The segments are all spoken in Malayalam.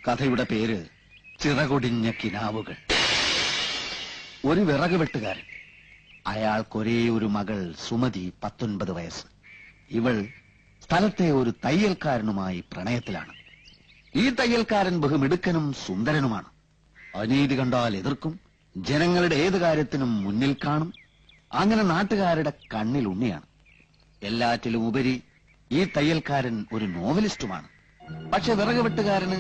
കഥയുടെ പേര് ചിറകൊടിഞ്ഞ കിനാവുകൾ. ഒരു വിറക് വെട്ടുകാരൻ. അയാൾക്കൊരേ ഒരു മകൾ സുമതി, 19 വയസ്സ്. ഇവൾ സ്ഥലത്തെ ഒരു തയ്യൽക്കാരനുമായി പ്രണയത്തിലാണ്. ഈ തയ്യൽക്കാരൻ ബഹുമിടുക്കനും സുന്ദരനുമാണ്. അനീതി കണ്ടാൽ എതിർക്കും, ജനങ്ങളുടെ ഏത് കാര്യത്തിനും മുന്നിൽ കാണും. അങ്ങനെ നാട്ടുകാരുടെ കണ്ണിൽ ഉണ്ണിയാണ്. എല്ലാറ്റിലും ഉപരി ഈ തയ്യൽക്കാരൻ ഒരു നോവലിസ്റ്റുമാണ്. പക്ഷെ വിറക് വെട്ടുകാരന്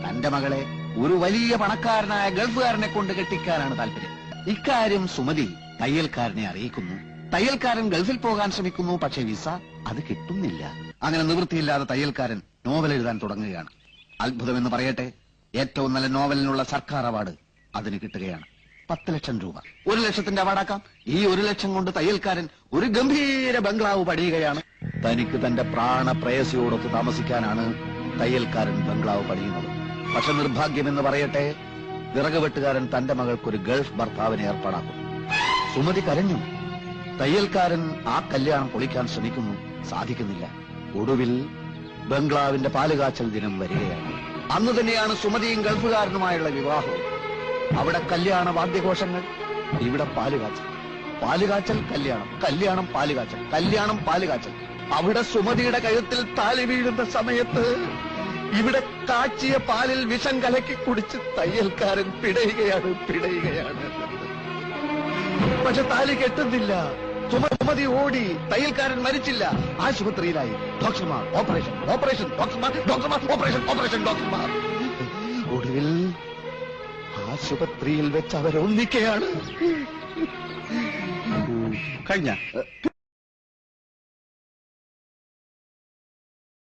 തന്റെ മകളെ ഒരു വലിയ പണക്കാരനായ ഗൾഫുകാരനെ കൊണ്ട് കെട്ടിക്കാനാണ് താല്പര്യം. ഇക്കാര്യം സുമതി തയ്യൽക്കാരനെ അറിയിക്കുന്നു. തയ്യൽക്കാരൻ ഗൾഫിൽ പോകാൻ ശ്രമിക്കുന്നു. പക്ഷെ വിസ അത് കിട്ടുന്നില്ല. അങ്ങനെ നിവൃത്തിയില്ലാതെ തയ്യൽക്കാരൻ നോവൽ എഴുതാൻ തുടങ്ങുകയാണ്. അത്ഭുതമെന്ന് പറയട്ടെ, ഏറ്റവും നല്ല നോവലിനുള്ള സർക്കാർ അവാർഡ് അതിന് കിട്ടുകയാണ്. 10 ലക്ഷം രൂപ. 1 ലക്ഷത്തിന്റെ അവാർഡാക്കാം. ഈ 1 ലക്ഷം കൊണ്ട് തയ്യൽക്കാരൻ ഒരു ഗംഭീര ബംഗ്ലാവ് പണിയുകയാണ്. തനിക്ക് തന്റെ പ്രാണപ്രേയസിയോടൊത്ത് താമസിക്കാനാണ് തയ്യൽക്കാരൻ ബംഗ്ലാവ് പണിയുന്നത്. പക്ഷെ നിർഭാഗ്യമെന്ന് പറയട്ടെ, വിറക് വെട്ടുകാരൻ തന്റെ മകൾക്കൊരു ഗൾഫ് ഭർത്താവിനെ ഏർപ്പാടാക്കും. സുമതി കരഞ്ഞു. തയ്യൽക്കാരൻ ആ കല്യാണം പൊളിക്കാൻ ശ്രമിക്കുന്നു. സാധിക്കുന്നില്ല. ഒടുവിൽ ബംഗ്ലാവിന്റെ പാലുകാച്ചൽ ദിനം വരികയാണ്. അന്ന് തന്നെയാണ് സുമതിയും ഗൾഫുകാരനുമായുള്ള വിവാഹം. അവിടെ കല്യാണ വാദ്യഘോഷങ്ങൾ, ഇവിടെ പാലുകാച്ചൽ. പാലുകാച്ചൽ കല്യാണം, കല്യാണം പാലുകാച്ചൽ, കല്യാണം പാലുകാച്ചൽ. അവിടെ സുമതിയുടെ കഴുത്തിൽ താലി വീഴുന്ന സമയത്ത് ഇവിടെ കാച്ചിയ പാലിൽ വിഷം കലക്കി കുടിച്ച് തയ്യൽക്കാരൻ പിടയുകയാണ്. പക്ഷെ താലി കെട്ടുന്നില്ല. സുമതി ഓടി. തയ്യൽക്കാരൻ മരിച്ചില്ല, ആശുപത്രിയിലായി. ഡോക്ടർമാർ ഓപ്പറേഷൻ, ഓപ്പറേഷൻ, ഡോക്ടർമാർ ഓപ്പറേഷൻ, ഓപ്പറേഷൻ, ഡോക്ടർമാർ. ഒടുവിൽ ആശുപത്രിയിൽ വെച്ച് അവരൊന്നിക്കുകയാണ്. കഴിഞ്ഞ